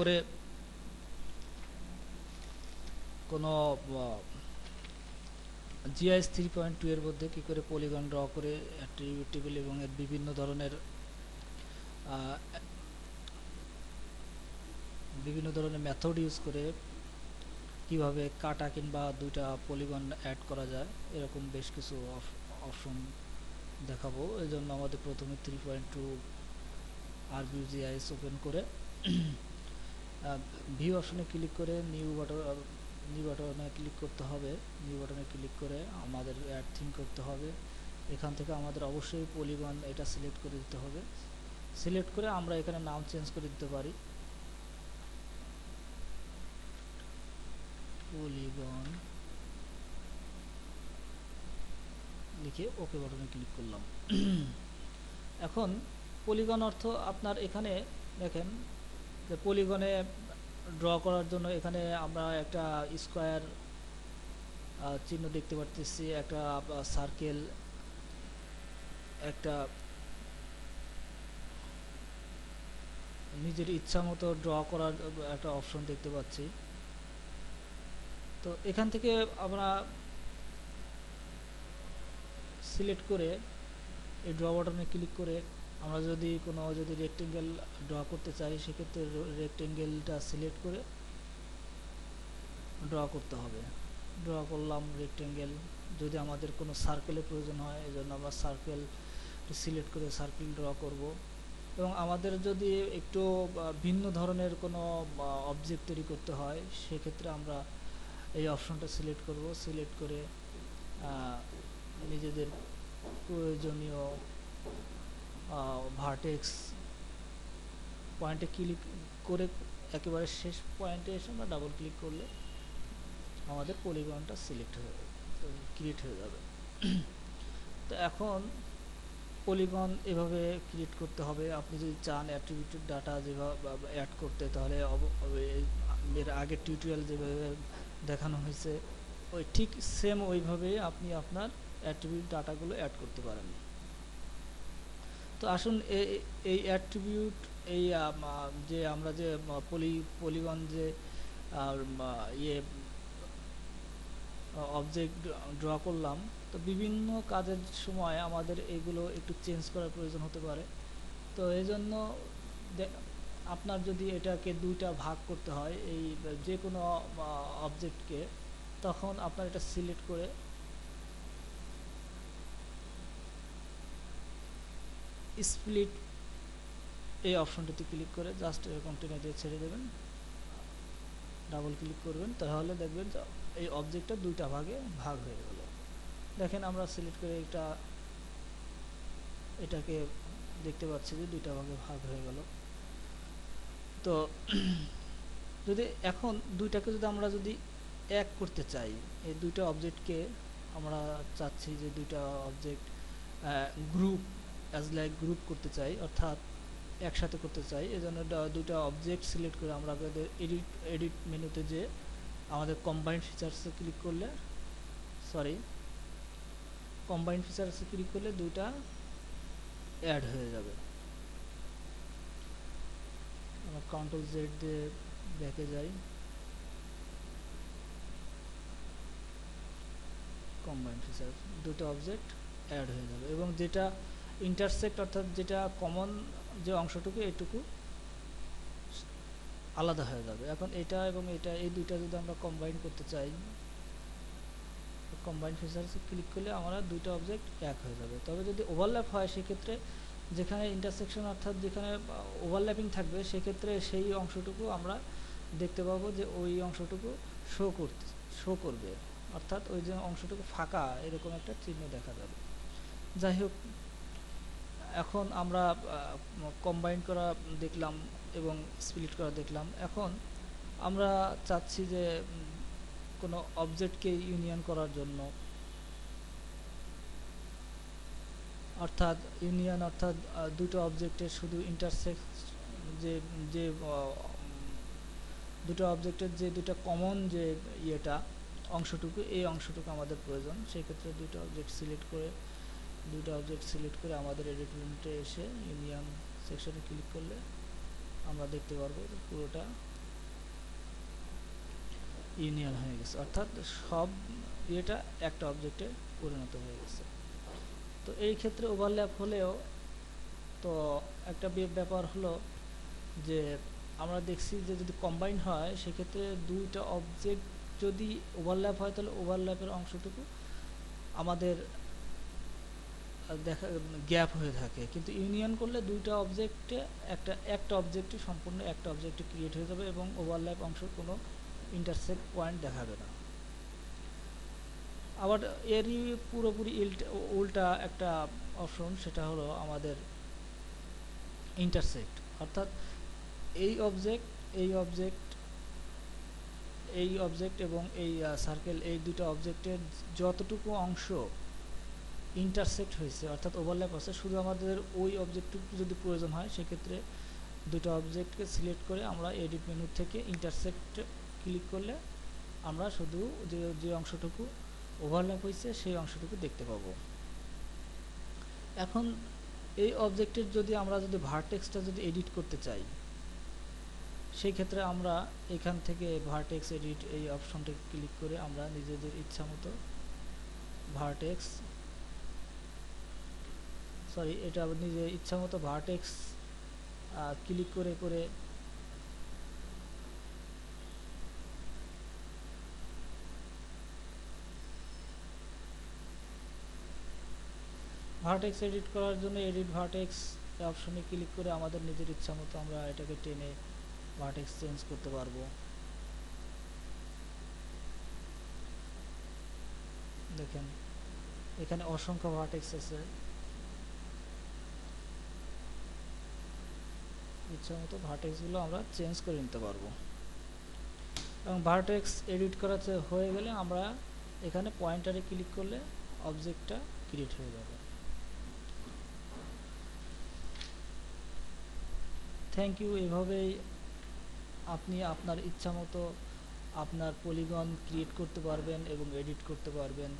করে কোনো জিআইএস 3.2 এর মধ্যে কী করে পলিগন ড্র করে অ্যাট্রিবিউট টেবিল এবং এর বিভিন্ন ধরনের মেথড ইউজ করে কিভাবে কাটা কিংবা দুইটা পলিগন অ্যাড করা যায় এরকম বেশ কিছু অপশন দেখাবো। এই জন্য আমাদের প্রথমে 3.2 আরভিউ জিআইএস ওপেন করে ভিউ অপশনে ক্লিক করে নিউ বাটনে ক্লিক করতে হবে। নিউ বাটনে ক্লিক করে আমাদের অ্যাড থিম করতে হবে। এখান থেকে আমাদের অবশ্যই পলিগন এটা সিলেক্ট করে দিতে হবে। সিলেক্ট করে আমরা এখানে নাম চেঞ্জ করে দিতে পারি, পলিগন লিখে ওকে বাটনে ক্লিক করলাম। এখন পলিগন অর্থ আপনার এখানে দেখেন যে পলিগনে ড্র করার জন্য এখানে আমরা একটা স্কোয়ার চিহ্ন দেখতে পাচ্ছি, একটা সার্কেল, একটা নিজের ইচ্ছা মতো ড্র করার একটা অপশন দেখতে পাচ্ছি। তো এখান থেকে আমরা সিলেক্ট করে এই ড্র বাটনে ক্লিক করে আমরা যদি রেক্টেঙ্গেল ড্র করতে চাই সেক্ষেত্রে রেক্টেঙ্গেলটা সিলেক্ট করে ড্র করতে হবে। ড্র করলাম রেক্টেঙ্গেল। যদি আমাদের কোনো সার্কেলের প্রয়োজন হয় এই জন্য আমরা সার্কেল সিলেক্ট করে সার্কেল ড্র করব। এবং আমাদের যদি একটু ভিন্ন ধরনের কোনো অবজেক্ট তৈরি করতে হয় সেক্ষেত্রে আমরা এই অপশনটা সিলেক্ট করব। সিলেক্ট করে নিজেদের প্রয়োজনীয় ভার্টেক্স পয়েন্টে ক্লিক করে একেবারে শেষ পয়েন্টে এসে আমরা ডাবল ক্লিক করলে আমাদের পলিগনটা সিলেক্ট হয়ে ক্রিয়েট হয়ে যাবে। তো এখন পলিগন এভাবে ক্রিয়েট করতে হবে। আপনি যদি চান অ্যাট্রিবিউটেড ডাটা যেভাবে অ্যাড করতে, তাহলে এর আগের টিউটোরিয়াল যেভাবে দেখানো হয়েছে ওই ঠিক সেম ওইভাবেই আপনি আপনার অ্যাট্রিবিউট ডাটাগুলো অ্যাড করতে পারেন। তো আসুন এই অ্যাট্রিবিউট এই যে আমরা যে পলিগন যে অবজেক্ট ড্র করলাম, তো বিভিন্ন কাজের সময় আমাদের এগুলো একটু চেঞ্জ করার প্রয়োজন হতে পারে। তো এই জন্য আপনার যদি এটাকে দুইটা ভাগ করতে হয় এই যে কোনো অবজেক্টকে, তখন আপনার এটা সিলেক্ট করে স্প্লিট এই অপশনটিতে ক্লিক করে জাস্ট এরকম টেনে দিয়ে ছেড়ে দেবেন, ডাবল ক্লিক করবেন, তাহলে দেখবেন এই অবজেক্টটা দুইটা ভাগে ভাগ হয়ে গেল। দেখেন আমরা সিলেক্ট করে এটাকে দেখতে পাচ্ছি যে দুইটা ভাগে ভাগ হয়ে গেল। তো যদি এখন দুইটাকে আমরা যদি এক করতে চাই, এই দুইটা অবজেক্টকে আমরা চাচ্ছি যে দুইটা অবজেক্ট গ্রুপ গ্রুপ করতে চাই, অর্থাৎ একসাথে করতে চাই। এই জন্য দুইটা অবজেক্ট সিলেক্ট করে আমরা আমাদের এডিট মেনুতে যে আমাদের কম্বাইন্ড ফিচার্সে ক্লিক করলে দুইটা অ্যাড হয়ে যাবে। আমরা কন্ট্রোল জেড দিয়ে ব্যাকে যাই, কম্বাইন্ড ফিচার, দুটো অবজেক্ট অ্যাড হয়ে যাবে এবং যেটা ইন্টারসেক্ট অর্থাৎ যেটা কমন যে অংশটুকু এইটুকু আলাদা হয়ে যাবে। এখন এটা এবং এটা এই দুইটা যদি আমরা কম্বাইন করতে চাই, কম্বাইন ফিচার্সে ক্লিক করলে আমরা দুইটা অবজেক্ট এক হয়ে যাবে। তবে যদি ওভারল্যাপ হয় সেক্ষেত্রে যেখানে ইন্টারসেকশন অর্থাৎ যেখানে ওভারল্যাপিং থাকবে সেক্ষেত্রে সেই অংশটুকু আমরা দেখতে পাবো যে ওই অংশটুকু শো করবে, অর্থাৎ ওই যে অংশটুকু ফাঁকা এরকম একটা চিহ্ন দেখা যাবে। যাই হোক, এখন আমরা কম্বাইন করা দেখলাম এবং স্প্লিট করা দেখলাম। এখন আমরা চাচ্ছি যে কোনো অবজেক্টকে ইউনিয়ন করার জন্য, অর্থাৎ দুটো অবজেক্টের শুধু যে যে দুটো অবজেক্টের যে দুটো কমন যে অংশটুকু এই অংশটুকু আমাদের প্রয়োজন। সেক্ষেত্রে দুটো অবজেক্ট সিলেক্ট করে আমাদের এডিট মেনুতে এসে ইউনিয়ন সেকশনে ক্লিক করলে আমরা দেখতে পারবো যে পুরোটা ইউনিয়ন হয়ে গেছে, অর্থাৎ সব এটা একটা অবজেক্টে পরিণত হয়ে গেছে। তো এই ক্ষেত্রে ওভারল্যাপ হলেও তো একটা ব্যাপার হলো যে আমরা দেখছি যে যদি কম্বাইন হয় সেক্ষেত্রে দুইটা অবজেক্ট যদি ওভারল্যাপ হয় তাহলে ওভারল্যাপের অংশটুকু আমাদের দেখা গ্যাপ হয়ে থাকে, কিন্তু ইউনিয়ন করলে দুইটা অবজেক্টে একটা অবজেক্টে সম্পূর্ণ একটা অবজেক্টে ক্রিয়েট হয়ে যাবে এবং ওভারল্যাপ অংশ কোনো ইন্টারসেক্ট পয়েন্ট দেখাবে না। আবার এরই পুরোপুরি উল্টা একটা অপশন, সেটা হলো আমাদের ইন্টারসেক্ট, অর্থাৎ এই অবজেক্ট এই অবজেক্ট এই অবজেক্ট এবং এই সার্কেল, এই দুটো অবজেক্টের যতটুকু অংশ ইন্টারসেক্ট হয়েছে অর্থাৎ ওভারল্যাপ আছে, শুধু আমাদের ওই অবজেক্টটুকু যদি প্রয়োজন হয় সেক্ষেত্রে দুটো অবজেক্টকে সিলেক্ট করে আমরা এডিট মেনু থেকে ইন্টারসেক্ট ক্লিক করলে আমরা শুধু যে অংশটুকু ওভারল্যাপ হয়েছে সেই অংশটুকু দেখতে পাবো। এখন এই অবজেক্টের আমরা যদি ভার্টেক্সটা যদি এডিট করতে চাই সেই ক্ষেত্রে আমরা এখান থেকে ভার্টেক্স এডিট এই অপশনটা ক্লিক করে আমরা নিজেদের ইচ্ছা মতো ভার্টেক্স এটা নিজের ইচ্ছা মতো ভার্টেক্স ক্লিক করে করে ভার্টেক্স এডিট করার জন্য এডিট ভার্টেক্স অপশনে ক্লিক করে আমাদের নিজের ইচ্ছা মতো আমরা এটাকে টেনে ভার্টেক্স চেঞ্জ করতে পারবো। দেখেন এখানে অসংখ্য ভার্টেক্স আছে, ইচ্ছা মতো ভার্টেক্সগুলো আমরা চেঞ্জ করে নিতে পারবো। এবং ভার্টেক্স এডিট করা হয়ে গেলে আমরা এখানে পয়েন্টারে ক্লিক করলে অবজেক্টটা ক্রিয়েট হয়ে যাবে। Thank you. এভাবেই আপনি আপনার ইচ্ছা মতো আপনার পলিগন ক্রিয়েট করতে পারবেন এবং এডিট করতে পারবেন।